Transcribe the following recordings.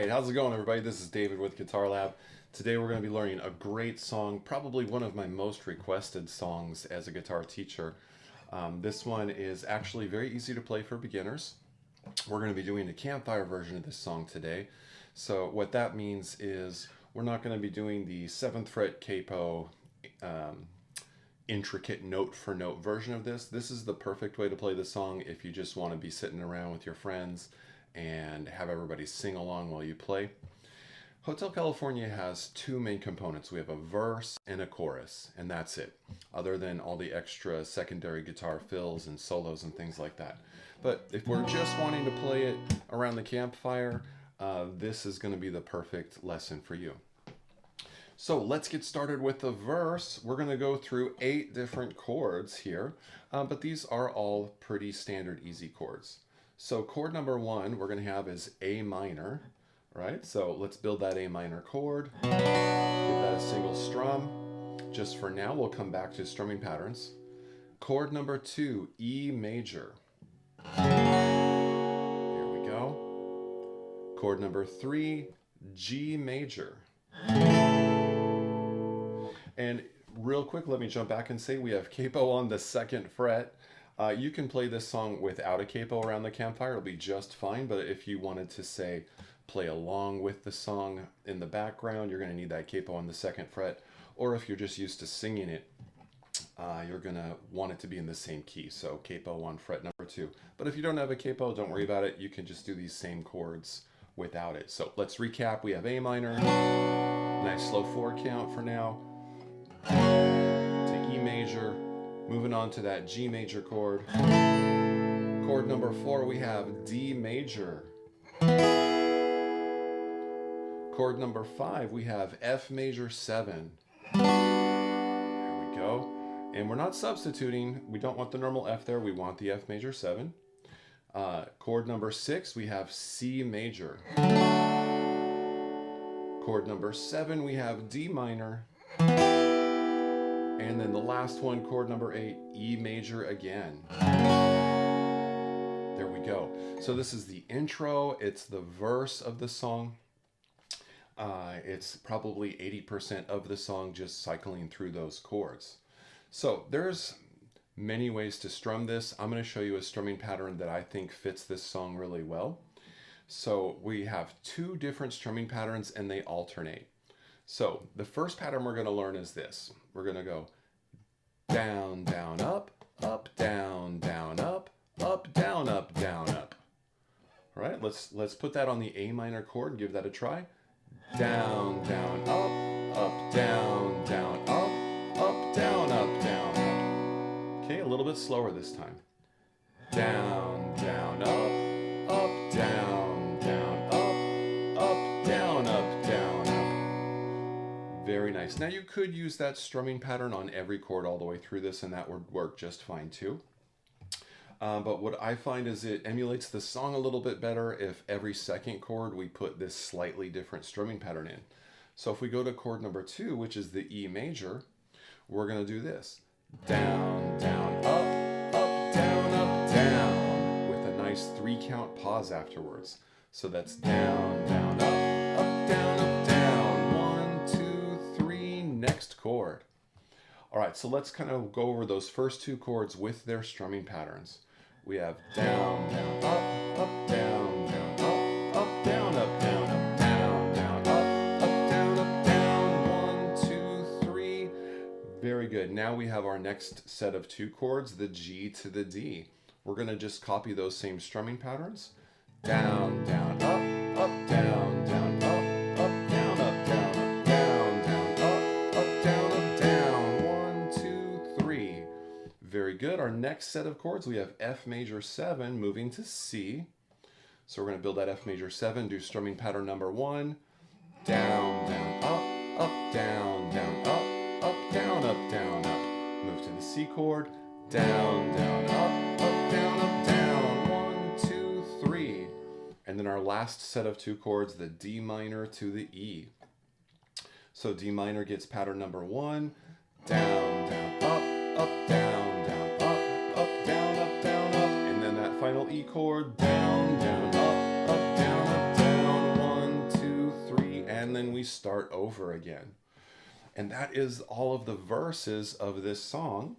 right, how's it going, everybody? This is David with Guitar Lab. Today we're going to be learning a great song, probably one of my most requested songs as a guitar teacher. This one is actually very easy to play for beginners. We're going to be doing a campfire version of this song today. So what that means is we're not going to be doing the 7th fret capo intricate note for note version of this. This is the perfect way to play the song if you just want to be sitting around with your friends and have everybody sing along while you play. Hotel California has two main components. We have a verse and a chorus, and that's it, other than all the extra secondary guitar fills and solos and things like that. But if we're just wanting to play it around the campfire, this is going to be the perfect lesson for you. So let's get started with the verse. We're going to go through 8 different chords here, but these are all pretty standard easy chords. So chord number 1 we're going to have is A minor, right? So let's build that A minor chord, give that a single strum. Just for now, we'll come back to strumming patterns. Chord number 2, E major. Here we go. Chord number 3, G major. And real quick, let me jump back and say we have capo on the 2nd fret. You can play this song without a capo around the campfire. It'll be just fine. But if you wanted to, say, play along with the song in the background, you're going to need that capo on the 2nd fret. Or if you're just used to singing it, you're going to want it to be in the same key. So capo on fret number 2. But if you don't have a capo, don't worry about it. You can just do these same chords without it. So let's recap. We have A minor, nice slow 4 count for now, to E major, moving on to that G major chord. Chord number 4 we have D major. Chord number 5 we have F major 7. There we go. And we're not substituting. We don't want the normal F there. We want the F major 7. Chord number 6 we have C major. Chord number 7 we have D minor. And then the last one, chord number 8, E major again. There we go. So this is the intro. It's the verse of the song. It's probably 80% of the song just cycling through those chords. So there's many ways to strum this. I'm going to show you a strumming pattern that I think fits this song really well. So we have 2 different strumming patterns and they alternate. So the first pattern we're going to learn is this. We're going to go down, down, up, down, down, up, down, up, down, up. All right, let's put that on the A minor chord and give that a try. Down, down, up, down, down, up, down, up, down, up. Okay, a little bit slower this time. Down, down, up, down, down, up, down, up, down, up. Very nice. Now you could use that strumming pattern on every chord all the way through this and that would work just fine too. But what I find is it emulates the song a little bit better if every 2nd chord we put this slightly different strumming pattern in. So if we go to chord number 2, which is the E major, we're going to do this. Down, down, up, down, with a nice 3 count pause afterwards. So that's down, down, up, down, up, down. 1, 2, 3, next chord. All right, so let's kind of go over those first 2 chords with their strumming patterns. We have down, down, up, down, down, up, down, up, down, up, down, down, up, down, up, down. 1, 2, 3. Very good. Now we have our next set of 2 chords, the G to the D. We're going to just copy those same strumming patterns. Down, down, up, down, down, up, down, up, down, up, down, down, up, down, up, down. 1, 2, 3. Very good. Our next set of chords, we have F major 7 moving to C. So we're going to build that F major 7, do strumming pattern number 1. Down, down, up, down, down, up, down, up, down, up. Move to the C chord. Down, down, up, down, 1, 2, 3. And then our last set of 2 chords, the D minor to the E. So D minor gets pattern number 1. Down, down, up, down, down, up, down, up, down, up. And then that final E chord, down, down, up, down, up, down. 1, and then we start over again. And that is all of the verses of this song.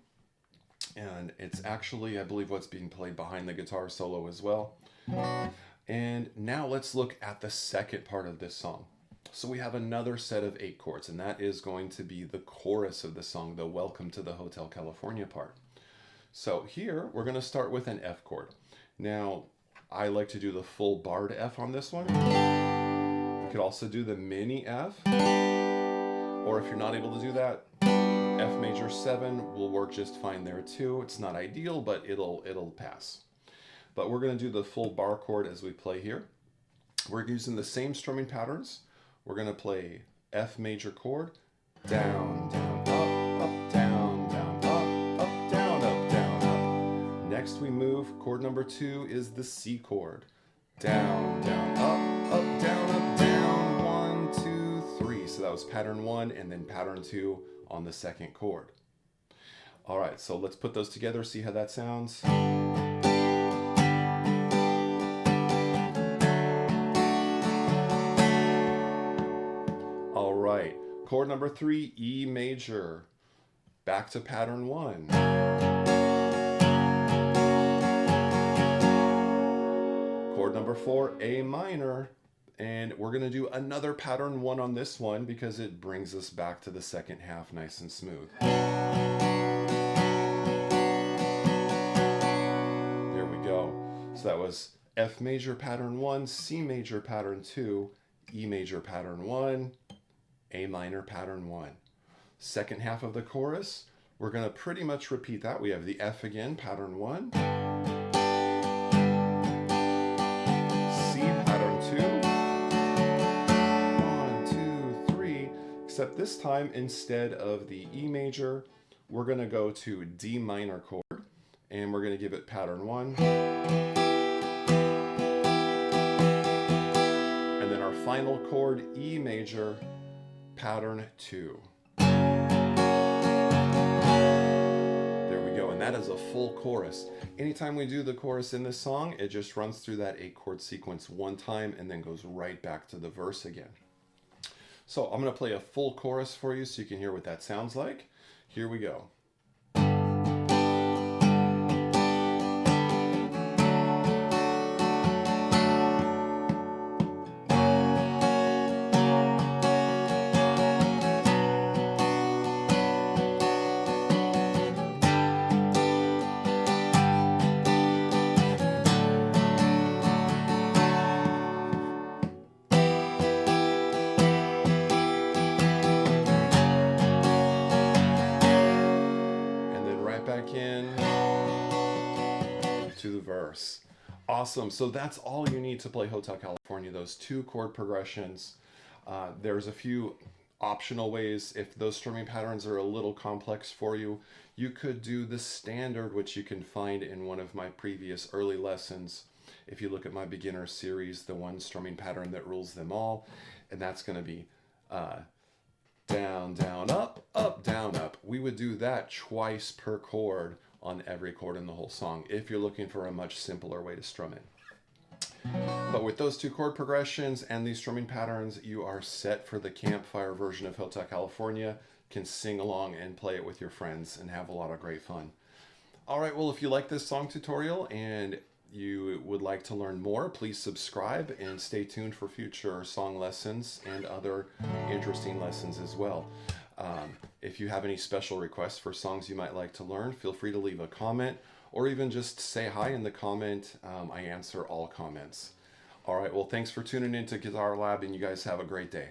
And it's actually, I believe, what's being played behind the guitar solo as well. And now let's look at the second part of this song. So we have another set of 8 chords, and that is going to be the chorus of the song, the Welcome to the Hotel California part. So here we're going to start with an F chord. Now, I like to do the full barred F on this one. You could also do the mini F, or if you're not able to do that, F major 7 will work just fine there too. It's not ideal, but it'll pass. But we're going to do the full bar chord as we play here. We're using the same strumming patterns. We're going to play F major chord, down, down, up, down, down, up, down, up, down, up. Next we move, chord number 2 is the C chord. Down, down, up, down, 1, 2, 3. So that was pattern 1 and then pattern 2 on the second chord. All right, so let's put those together, see how that sounds. All right, chord number 3, E major. Back to pattern 1. Chord number 4, A minor. And we're going to do another pattern 1 on this one because it brings us back to the second half nice and smooth. There we go. So that was F major pattern 1, C major pattern 2, E major pattern 1, A minor pattern 1. Second half of the chorus, we're going to pretty much repeat that. We have the F again, pattern 1, C pattern 2, except this time, instead of the E major, we're going to go to D minor chord, and we're going to give it pattern 1. And then our final chord, E major, pattern 2. There we go, and that is a full chorus. Anytime we do the chorus in this song, it just runs through that 8 chord sequence one time and then goes right back to the verse again. So I'm going to play a full chorus for you so you can hear what that sounds like. Here we go. Back in to the verse. Awesome. So that's all you need to play Hotel California, those 2 chord progressions. There's a few optional ways. If those strumming patterns are a little complex for you, you could do the standard, which you can find in one of my previous early lessons. If you look at my beginner series, the one strumming pattern that rules them all, and that's going to be down, down, up, down, up. We would do that twice per chord on every chord in the whole song if you're looking for a much simpler way to strum it. But with those 2 chord progressions and these strumming patterns, you are set for the campfire version of Hotel California. Can sing along and play it with your friends and have a lot of great fun. All right, well, if you like this song tutorial and you would like to learn more, please subscribe and stay tuned for future song lessons and other interesting lessons as well. If you have any special requests for songs you might like to learn, feel free to leave a comment or even just say hi in the comment. I answer all comments. All right, well, thanks for tuning in to Guitar Lab, and you guys have a great day.